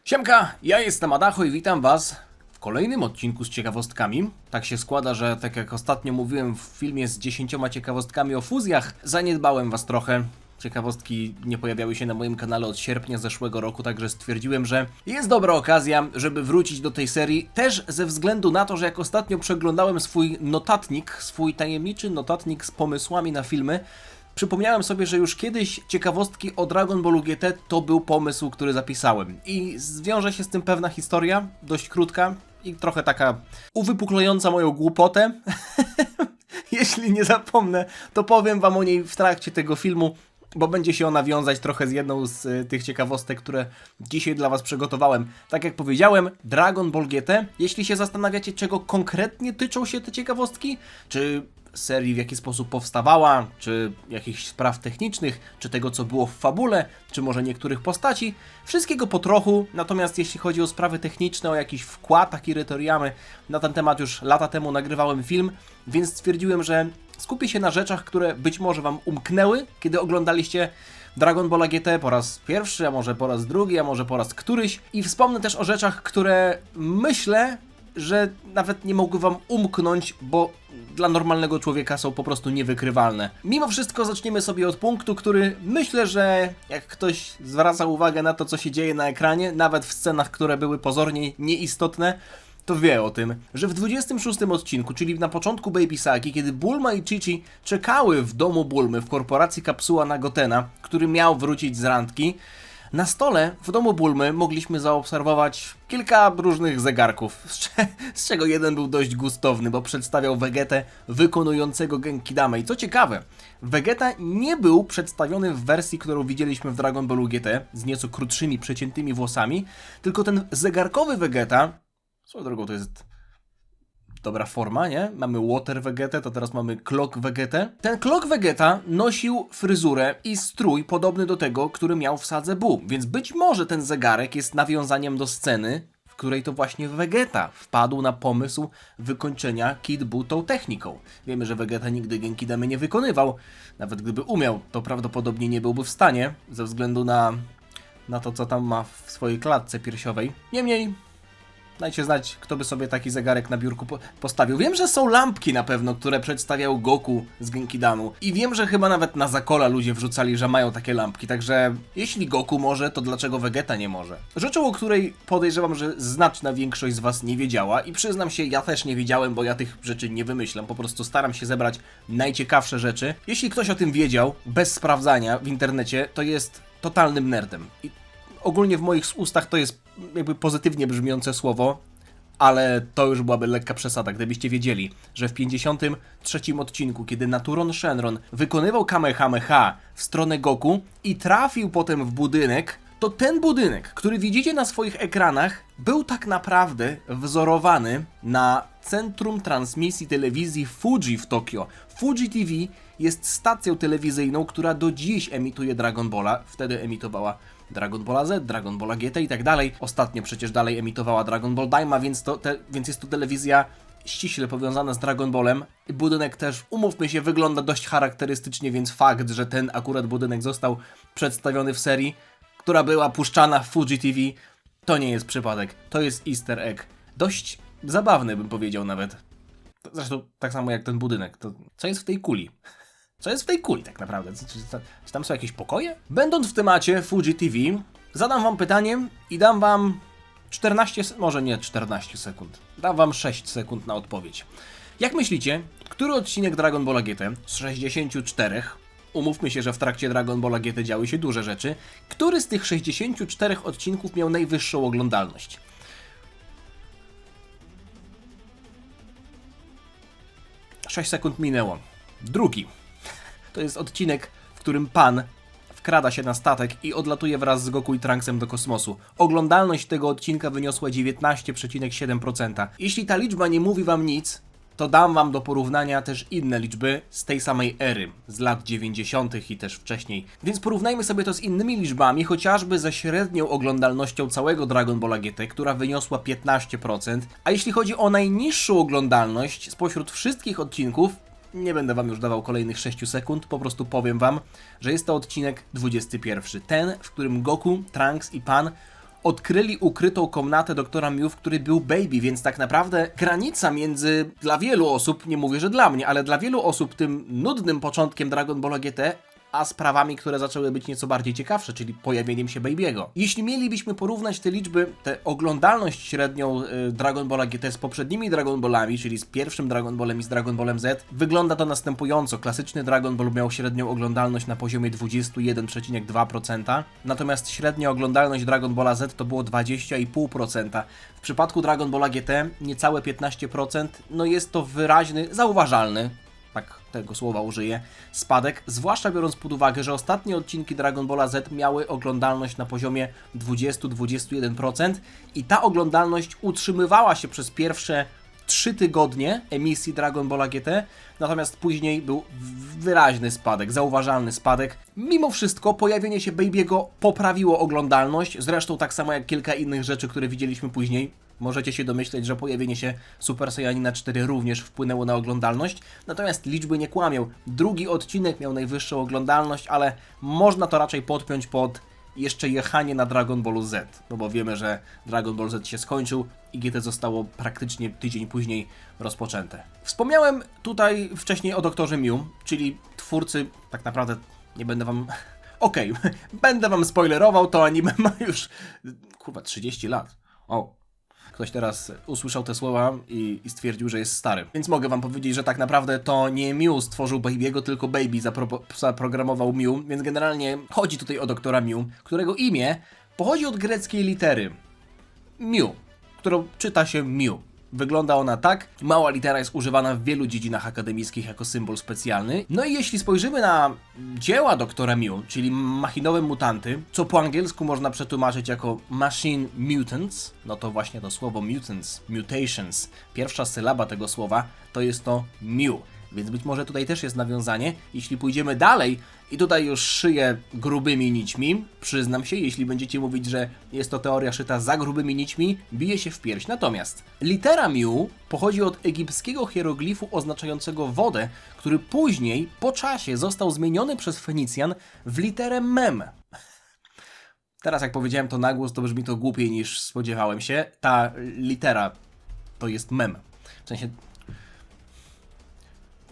Siemka, ja jestem Adacho i witam was w kolejnym odcinku z ciekawostkami. Tak się składa, że tak jak ostatnio mówiłem w filmie z 10 ciekawostkami o fuzjach, zaniedbałem was trochę. Ciekawostki nie pojawiały się na moim kanale od sierpnia zeszłego roku, także stwierdziłem, że jest dobra okazja, żeby wrócić do tej serii. Też ze względu na to, że jak ostatnio przeglądałem swój notatnik, swój tajemniczy notatnik z pomysłami na filmy, przypomniałem sobie, że już kiedyś ciekawostki o Dragon Ballu GT to był pomysł, który zapisałem. I zwiąże się z tym pewna historia, dość krótka i trochę taka uwypuklająca moją głupotę. Jeśli nie zapomnę, to powiem wam o niej w trakcie tego filmu, bo będzie się ona wiązać trochę z jedną z tych ciekawostek, które dzisiaj dla was przygotowałem. Tak jak powiedziałem, Dragon Ball GT. Jeśli się zastanawiacie, czego konkretnie tyczą się te ciekawostki, czy serii w jaki sposób powstawała, czy jakichś spraw technicznych, czy tego co było w fabule, czy może niektórych postaci, wszystkiego po trochu, natomiast jeśli chodzi o sprawy techniczne, o jakiś wkład Akiry Toriyamy, na ten temat już lata temu nagrywałem film, więc stwierdziłem, że skupię się na rzeczach, które być może wam umknęły, kiedy oglądaliście Dragon Balla GT po raz pierwszy, a może po raz drugi, a może po raz któryś, i wspomnę też o rzeczach, które myślę, że nawet nie mogły wam umknąć, bo dla normalnego człowieka są po prostu niewykrywalne. Mimo wszystko zaczniemy sobie od punktu, który myślę, że jak ktoś zwraca uwagę na to, co się dzieje na ekranie, nawet w scenach, które były pozornie nieistotne, to wie o tym, że w 26 odcinku, czyli na początku Baby Sagi, kiedy Bulma i Chi-Chi czekały w domu Bulmy w korporacji Kapsuła na Gotena, który miał wrócić z randki, na stole w domu Bulmy mogliśmy zaobserwować kilka różnych zegarków, z czego jeden był dość gustowny, bo przedstawiał Vegetę wykonującego Genkidamę. I co ciekawe, Vegeta nie był przedstawiony w wersji, którą widzieliśmy w Dragon Ballu GT, z nieco krótszymi, przeciętymi włosami, tylko ten zegarkowy Vegeta, swoją drogą to jest dobra forma, nie? Mamy Water Vegetę, to teraz mamy Clock Vegetę. Ten Clock Vegeta nosił fryzurę i strój podobny do tego, który miał w Sadze Buu, więc być może ten zegarek jest nawiązaniem do sceny, w której to właśnie Vegeta wpadł na pomysł wykończenia Kid Buu tą techniką. Wiemy, że Vegeta nigdy Genkidamy nie wykonywał, nawet gdyby umiał, to prawdopodobnie nie byłby w stanie, ze względu na to, co tam ma w swojej klatce piersiowej. Niemniej dajcie znać, kto by sobie taki zegarek na biurku postawił. Wiem, że są lampki na pewno, które przedstawiał Goku z Genkidamu. I wiem, że chyba nawet na Zakola ludzie wrzucali, że mają takie lampki. Także jeśli Goku może, to dlaczego Vegeta nie może? Rzeczą, o której podejrzewam, że znaczna większość z was nie wiedziała. I przyznam się, ja też nie wiedziałem, bo ja tych rzeczy nie wymyślam. Po prostu staram się zebrać najciekawsze rzeczy. Jeśli ktoś o tym wiedział, bez sprawdzania w internecie, to jest totalnym nerdem. I ogólnie w moich ustach to jest jakby pozytywnie brzmiące słowo, ale to już byłaby lekka przesada, gdybyście wiedzieli, że w 53 odcinku, kiedy Naturon Shenron wykonywał Kamehameha w stronę Goku i trafił potem w budynek, to ten budynek, który widzicie na swoich ekranach, był tak naprawdę wzorowany na centrum transmisji telewizji Fuji w Tokio. Fuji TV jest stacją telewizyjną, która do dziś emituje Dragon Balla. Wtedy emitowała Dragon Balla Z, Dragon Balla GT i tak dalej. Ostatnio przecież dalej emitowała Dragon Ball Daima, więc jest to telewizja ściśle powiązana z Dragon Ballem. Budynek też, umówmy się, wygląda dość charakterystycznie, więc fakt, że ten akurat budynek został przedstawiony w serii, która była puszczana w Fuji TV, to nie jest przypadek. To jest easter egg. Dość zabawny, bym powiedział nawet. Zresztą tak samo jak ten budynek. To co jest w tej kuli? Co jest w tej kuli tak naprawdę? Czy tam są jakieś pokoje? Będąc w temacie Fuji TV, zadam wam pytanie i dam wam 14, może nie 14 sekund. Dam wam 6 sekund na odpowiedź. Jak myślicie, który odcinek Dragon Balla GT z 64, umówmy się, że w trakcie Dragon Balla GT działy się duże rzeczy, który z tych 64 odcinków miał najwyższą oglądalność? Sześć sekund minęło. Drugi. To jest odcinek, w którym Pan wkrada się na statek i odlatuje wraz z Goku i Trunksem do kosmosu. Oglądalność tego odcinka wyniosła 19,7%. Jeśli ta liczba nie mówi wam nic, to dam wam do porównania też inne liczby z tej samej ery, z lat 90. i też wcześniej. Więc porównajmy sobie to z innymi liczbami, chociażby ze średnią oglądalnością całego Dragon Balla GT, która wyniosła 15%. A jeśli chodzi o najniższą oglądalność spośród wszystkich odcinków, nie będę wam już dawał kolejnych 6 sekund, po prostu powiem wam, że jest to odcinek 21. Ten, w którym Goku, Trunks i Pan odkryli ukrytą komnatę doktora Mew, w której był Baby, więc tak naprawdę granica między, dla wielu osób, nie mówię, że dla mnie, ale dla wielu osób tym nudnym początkiem Dragon Ball GT, a sprawami, które zaczęły być nieco bardziej ciekawsze, czyli pojawieniem się Baby'ego. Jeśli mielibyśmy porównać te liczby, tę oglądalność średnią Dragon Balla GT z poprzednimi Dragon Ballami, czyli z pierwszym Dragon Ballem i z Dragon Ballem Z, wygląda to następująco. Klasyczny Dragon Ball miał średnią oglądalność na poziomie 21,2%, natomiast średnia oglądalność Dragon Balla Z to było 20,5%. W przypadku Dragon Balla GT niecałe 15%, no jest to wyraźny, zauważalny, tak tego słowa użyję, spadek, zwłaszcza biorąc pod uwagę, że ostatnie odcinki Dragon Balla Z miały oglądalność na poziomie 20-21% i ta oglądalność utrzymywała się przez pierwsze 3 tygodnie emisji Dragon Balla GT, natomiast później był wyraźny spadek, zauważalny spadek. Mimo wszystko pojawienie się Baby'ego poprawiło oglądalność, zresztą tak samo jak kilka innych rzeczy, które widzieliśmy później. Możecie się domyśleć, że pojawienie się Super Saiyanina 4 również wpłynęło na oglądalność, natomiast liczby nie kłamią. Drugi odcinek miał najwyższą oglądalność, ale można to raczej podpiąć pod jeszcze jechanie na Dragon Ballu Z, no bo wiemy, że Dragon Ball Z się skończył i GT zostało praktycznie tydzień później rozpoczęte. Wspomniałem tutaj wcześniej o doktorze Mew, czyli twórcy, tak naprawdę nie będę wam... Okej, będę wam spoilerował, to anime ma już... kurwa, 30 lat. O. Ktoś teraz usłyszał te słowa i stwierdził, że jest stary. Więc mogę wam powiedzieć, że tak naprawdę to nie Mew stworzył Baby'ego, tylko Baby zaprogramował Mew, więc generalnie chodzi tutaj o doktora Mew, którego imię pochodzi od greckiej litery Mew, którą czyta się Mew. Wygląda ona tak, mała litera jest używana w wielu dziedzinach akademickich jako symbol specjalny. No i jeśli spojrzymy na dzieła doktora Mew, czyli machinowe mutanty, co po angielsku można przetłumaczyć jako Machine Mutants, no to właśnie to słowo mutants, mutations, pierwsza sylaba tego słowa to jest to Mew. Więc być może tutaj też jest nawiązanie. Jeśli pójdziemy dalej i tutaj już szyję grubymi nićmi, przyznam się, jeśli będziecie mówić, że jest to teoria szyta za grubymi nićmi, bije się w pierś. Natomiast litera Mew pochodzi od egipskiego hieroglifu oznaczającego wodę, który później, po czasie, został zmieniony przez Fenicjan w literę Mem. Teraz jak powiedziałem to na głos, to brzmi to głupiej niż spodziewałem się. Ta litera to jest Mem. W sensie...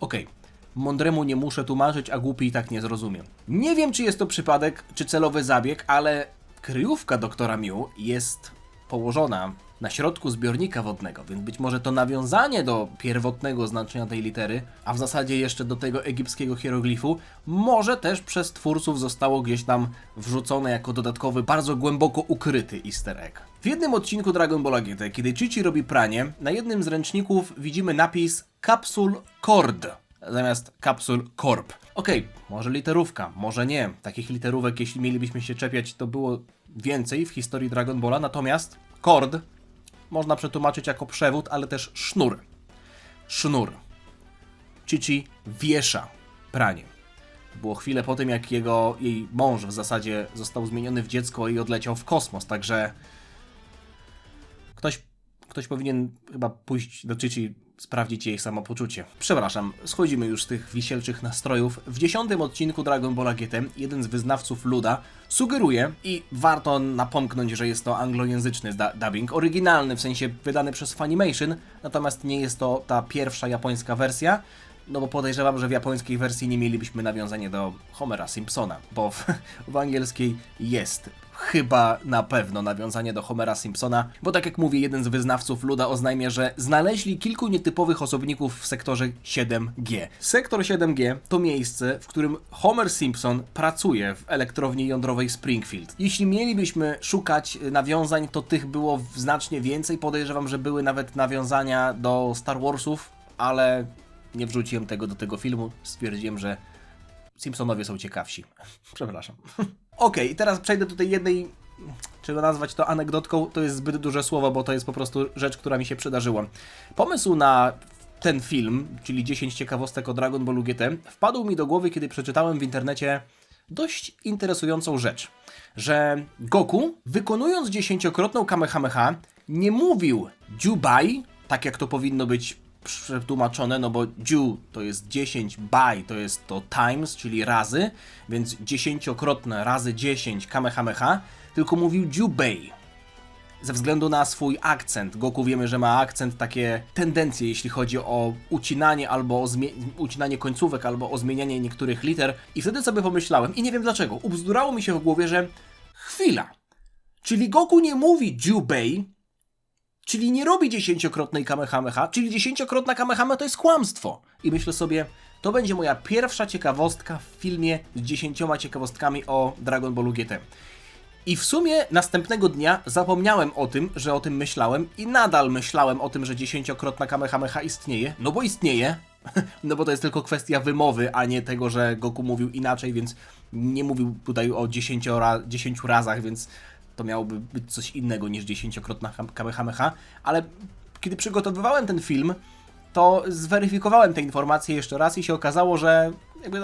Okej, mądremu nie muszę tłumaczyć, a głupi i tak nie zrozumie. Nie wiem, czy jest to przypadek, czy celowy zabieg, ale kryjówka doktora Mew jest położona na środku zbiornika wodnego, więc być może to nawiązanie do pierwotnego znaczenia tej litery, a w zasadzie jeszcze do tego egipskiego hieroglifu, może też przez twórców zostało gdzieś tam wrzucone jako dodatkowy, bardzo głęboko ukryty easter egg. W jednym odcinku Dragon Ball GT, kiedy Chi-Chi robi pranie, na jednym z ręczników widzimy napis Capsule Cord zamiast Capsule Corp. Okej, może literówka, może nie. Takich literówek, jeśli mielibyśmy się czepiać, to było więcej w historii Dragon Balla, natomiast cord można przetłumaczyć jako przewód, ale też sznur. Sznur. Chi-Chi wiesza pranie. Było chwilę po tym, jak jej mąż w zasadzie został zmieniony w dziecko i odleciał w kosmos, także ktoś powinien chyba pójść do Chi-Chi, sprawdzić jej samopoczucie. Przepraszam, schodzimy już z tych wisielczych nastrojów. W 10. odcinku Dragon Balla GT jeden z wyznawców Luda sugeruje, i warto napomknąć, że jest to anglojęzyczny dubbing, oryginalny, w sensie wydany przez Funimation, natomiast nie jest to ta pierwsza japońska wersja, no bo podejrzewam, że w japońskiej wersji nie mielibyśmy nawiązania do Homera Simpsona, bo w angielskiej jest chyba na pewno nawiązanie do Homera Simpsona, bo tak jak mówi jeden z wyznawców Luda oznajmia, że znaleźli kilku nietypowych osobników w sektorze 7G. Sektor 7G to miejsce, w którym Homer Simpson pracuje w elektrowni jądrowej Springfield. Jeśli mielibyśmy szukać nawiązań, to tych było znacznie więcej. Podejrzewam, że były nawet nawiązania do Star Warsów, ale nie wrzuciłem tego do tego filmu. Stwierdziłem, że Simpsonowie są ciekawsi. Przepraszam. Okej, i teraz przejdę do tej jednej, trzeba nazwać to anegdotką, to jest zbyt duże słowo, bo to jest po prostu rzecz, która mi się przydarzyła. Pomysł na ten film, czyli 10 ciekawostek o Dragon Ballu GT, wpadł mi do głowy, kiedy przeczytałem w internecie dość interesującą rzecz, że Goku, wykonując 10-krotną Kamehameha, nie mówił Jubai, tak jak to powinno być przetłumaczone, no bo Ju to jest 10, Bai to jest to times, czyli razy, więc 10-krotne razy 10 Kamehameha, tylko mówił Jubei. ze względu na swój akcent. Goku wiemy, że ma akcent, takie tendencje, jeśli chodzi o ucinanie albo o ucinanie końcówek, albo o zmienianie niektórych liter. I wtedy sobie pomyślałem, i nie wiem dlaczego, ubzdurało mi się w głowie, że chwila, czyli Goku nie mówi Jubei, czyli nie robi 10-krotnej Kamehameha, czyli 10-krotna Kamehameha to jest kłamstwo. I myślę sobie, to będzie moja pierwsza ciekawostka w filmie z 10 ciekawostkami o Dragon Ballu GT. I w sumie następnego dnia zapomniałem o tym, że o tym myślałem i nadal myślałem o tym, że 10-krotna Kamehameha istnieje, no bo istnieje, no bo to jest tylko kwestia wymowy, a nie tego, że Goku mówił inaczej, więc nie mówił tutaj o 10 razach, więc to miałoby być coś innego niż 10-krotna Kamehameha, ale kiedy przygotowywałem ten film, to zweryfikowałem te informacje jeszcze raz i się okazało, że jakby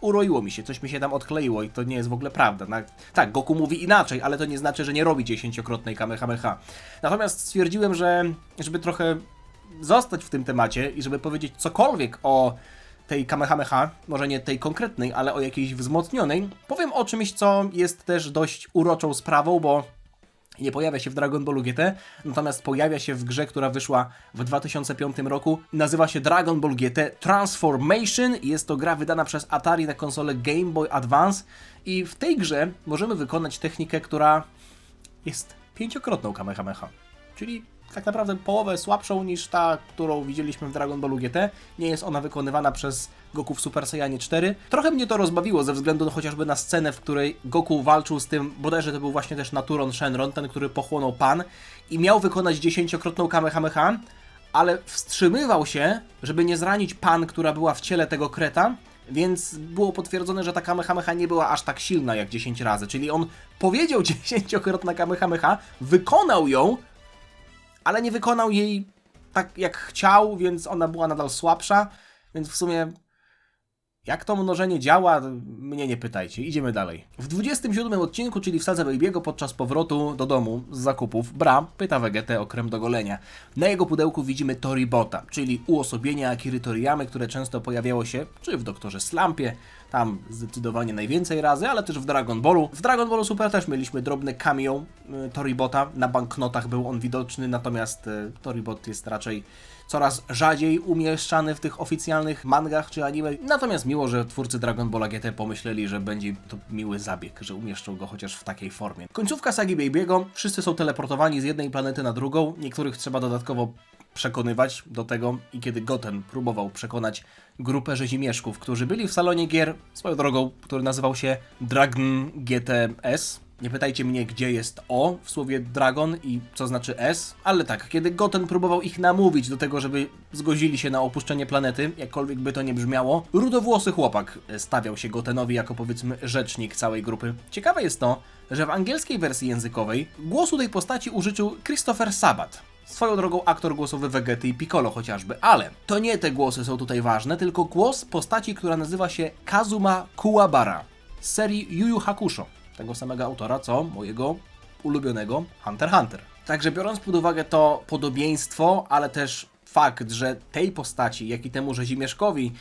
uroiło mi się, coś mi się tam odkleiło i to nie jest w ogóle prawda. Tak, Goku mówi inaczej, ale to nie znaczy, że nie robi 10-krotnej Kamehameha. Natomiast stwierdziłem, że żeby trochę zostać w tym temacie i żeby powiedzieć cokolwiek o tej Kamehameha, może nie tej konkretnej, ale o jakiejś wzmocnionej, powiem o czymś, co jest też dość uroczą sprawą, bo nie pojawia się w Dragon Ballu GT, natomiast pojawia się w grze, która wyszła w 2005 roku. Nazywa się Dragon Ball GT Transformation i jest to gra wydana przez Atari na konsolę Game Boy Advance i w tej grze możemy wykonać technikę, która jest 5-krotną Kamehameha, czyli tak naprawdę połowę słabszą niż ta, którą widzieliśmy w Dragon Ballu GT. Nie jest ona wykonywana przez Goku w Super Saiyanie 4. Trochę mnie to rozbawiło ze względu chociażby na scenę, w której Goku walczył z tym, bodajże to był właśnie też Naturon Shenron, ten, który pochłonął Pan i miał wykonać 10-krotną Kamehameha, ale wstrzymywał się, żeby nie zranić Pan, która była w ciele tego kreta, więc było potwierdzone, że ta Kamehameha nie była aż tak silna jak 10 razy. Czyli on powiedział 10-krotna Kamehameha, wykonał ją, ale nie wykonał jej tak jak chciał, więc ona była nadal słabsza, więc w sumie jak to mnożenie działa, mnie nie pytajcie, idziemy dalej. W 27 odcinku, czyli w sadze Baby'ego, podczas powrotu do domu z zakupów, Bra pyta Vegetę o krem do golenia. Na jego pudełku widzimy Toribota, czyli uosobienie Akiry Toriyamy, które często pojawiało się, czy w Doktorze Slumpie, tam zdecydowanie najwięcej razy, ale też w Dragon Ballu. W Dragon Ballu Super też mieliśmy drobne cameo Toribota, na banknotach był on widoczny, natomiast Toribot jest raczej coraz rzadziej umieszczany w tych oficjalnych mangach czy anime. Natomiast miło, że twórcy Dragon Balla GT pomyśleli, że będzie to miły zabieg, że umieszczą go chociaż w takiej formie. Końcówka sagi Baby'ego, wszyscy są teleportowani z jednej planety na drugą, niektórych trzeba dodatkowo przekonywać do tego i kiedy Goten próbował przekonać grupę rzezimieszków, którzy byli w salonie gier, swoją drogą, który nazywał się Dragon GTS. Nie pytajcie mnie, gdzie jest O w słowie Dragon i co znaczy S, ale tak, kiedy Goten próbował ich namówić do tego, żeby zgodzili się na opuszczenie planety, jakkolwiek by to nie brzmiało, rudowłosy chłopak stawiał się Gotenowi jako, powiedzmy, rzecznik całej grupy. Ciekawe jest to, że w angielskiej wersji językowej głosu tej postaci użyczył Christopher Sabat. Swoją drogą aktor głosowy Vegety i Piccolo chociażby, ale to nie te głosy są tutaj ważne, tylko głos postaci, która nazywa się Kazuma Kuwabara z serii Yu Yu Hakusho, tego samego autora co mojego ulubionego Hunter x Hunter. Także biorąc pod uwagę to podobieństwo, ale też fakt, że tej postaci, jak i temu rzezimieszkowi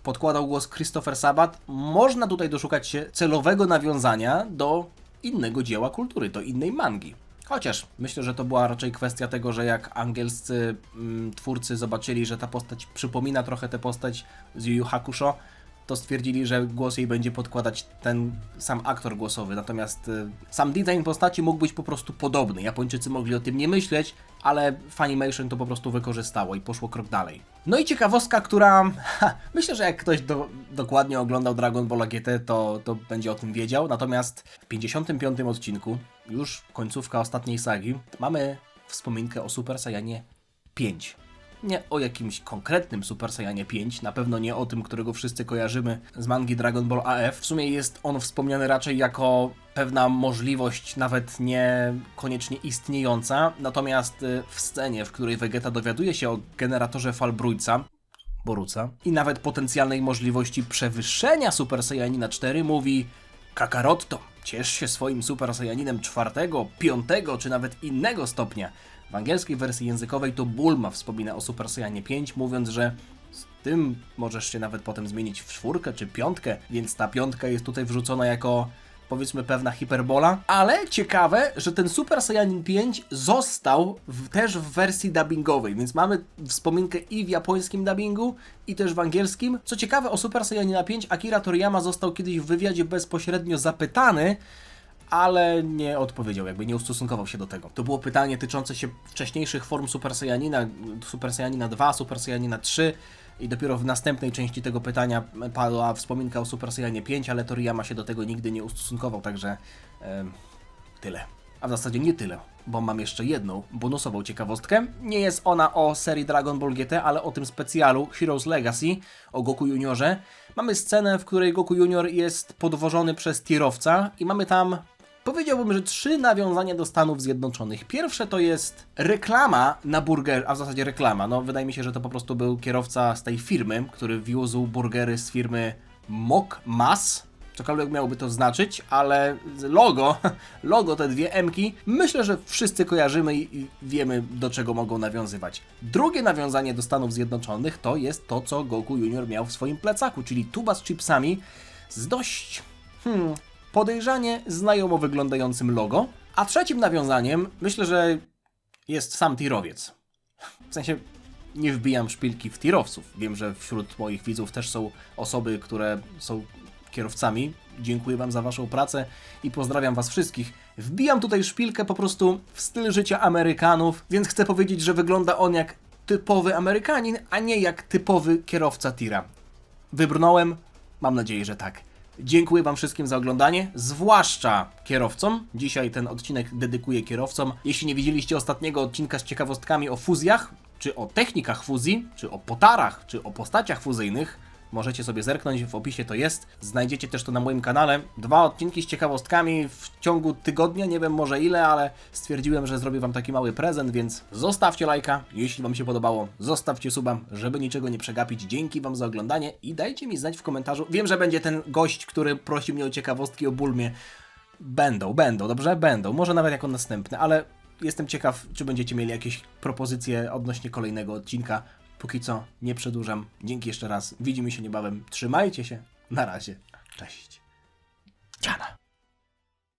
podkładał głos Christopher Sabat, można tutaj doszukać się celowego nawiązania do innego dzieła kultury, do innej mangi. Chociaż myślę, że to była raczej kwestia tego, że jak angielscy twórcy zobaczyli, że ta postać przypomina trochę tę postać z Yu Yu Hakusho, to stwierdzili, że głos jej będzie podkładać ten sam aktor głosowy. Natomiast sam design postaci mógł być po prostu podobny. Japończycy mogli o tym nie myśleć, ale Funimation to po prostu wykorzystało i poszło krok dalej. No i ciekawostka, która... myślę, że jak ktoś dokładnie oglądał Dragon Ball GT, to będzie o tym wiedział. Natomiast w 55 odcinku, już końcówka ostatniej sagi, mamy wspominkę o Super Saiyanie 5. Nie o jakimś konkretnym Super Saiyanie 5, na pewno nie o tym, którego wszyscy kojarzymy z mangi Dragon Ball AF. W sumie jest on wspomniany raczej jako pewna możliwość, nawet nie koniecznie istniejąca. Natomiast w scenie, w której Vegeta dowiaduje się o generatorze fal Boruca i nawet potencjalnej możliwości przewyższenia Super Saiyanina 4, mówi: Kakarotto, ciesz się swoim Super Saiyaninem 4., 5. czy nawet innego stopnia. W angielskiej wersji językowej to Bulma wspomina o Super Saiyanie 5, mówiąc, że z tym możesz się nawet potem zmienić w 4 czy 5, więc ta 5 jest tutaj wrzucona jako powiedzmy pewna hiperbola, ale ciekawe, że ten Super Saiyanin 5 został też w wersji dubbingowej, więc mamy wspominkę i w japońskim dubbingu, i też w angielskim. Co ciekawe, o Super Saiyanina 5 Akira Toriyama został kiedyś w wywiadzie bezpośrednio zapytany, ale nie odpowiedział, jakby nie ustosunkował się do tego. To było pytanie tyczące się wcześniejszych form Super Saiyanina 2, Super Saiyanina 3 i dopiero w następnej części tego pytania padła wspominka o Super Saiyanie 5, ale Toriyama się do tego nigdy nie ustosunkował, także tyle. A w zasadzie nie tyle, bo mam jeszcze jedną bonusową ciekawostkę. Nie jest ona o serii Dragon Ball GT, ale o tym specjalu Heroes Legacy, o Goku Juniorze. Mamy scenę, w której Goku Junior jest podwożony przez tirowca i mamy tam, powiedziałbym, że 3 nawiązania do Stanów Zjednoczonych. Pierwsze to jest reklama na burger, a w zasadzie reklama. No wydaje mi się, że to po prostu był kierowca z tej firmy, który wiózł burgery z firmy Mok Mas. Cokolwiek miałoby to znaczyć, ale logo te dwie M-ki, myślę, że wszyscy kojarzymy i wiemy, do czego mogą nawiązywać. Drugie nawiązanie do Stanów Zjednoczonych to jest to, co Goku Junior miał w swoim plecaku, czyli tuba z chipsami z dość podejrzanie znajomo wyglądającym logo. A trzecim nawiązaniem myślę, że jest sam tirowiec. W sensie nie wbijam szpilki w tirowców. Wiem, że wśród moich widzów też są osoby, które są kierowcami. Dziękuję Wam za Waszą pracę i pozdrawiam Was wszystkich. Wbijam tutaj szpilkę po prostu w styl życia Amerykanów, więc chcę powiedzieć, że wygląda on jak typowy Amerykanin, a nie jak typowy kierowca tira. Wybrnąłem? Mam nadzieję, że tak. Dziękuję Wam wszystkim za oglądanie, zwłaszcza kierowcom. Dzisiaj ten odcinek dedykuję kierowcom. Jeśli nie widzieliście ostatniego odcinka z ciekawostkami o fuzjach, czy o technikach fuzji, czy o potarach, czy o postaciach fuzyjnych, możecie sobie zerknąć, w opisie to jest. Znajdziecie też to na moim kanale. 2 odcinki z ciekawostkami w ciągu tygodnia, nie wiem może ile, ale stwierdziłem, że zrobię Wam taki mały prezent, więc zostawcie lajka, jeśli Wam się podobało. Zostawcie suba, żeby niczego nie przegapić. Dzięki Wam za oglądanie i dajcie mi znać w komentarzu. Wiem, że będzie ten gość, który prosi mnie o ciekawostki o Bulmie. Będą, dobrze? Będą. Może nawet jako następny, ale jestem ciekaw, czy będziecie mieli jakieś propozycje odnośnie kolejnego odcinka. Póki co nie przedłużam. Dzięki jeszcze raz. Widzimy się niebawem. Trzymajcie się. Na razie. Cześć. Ciana.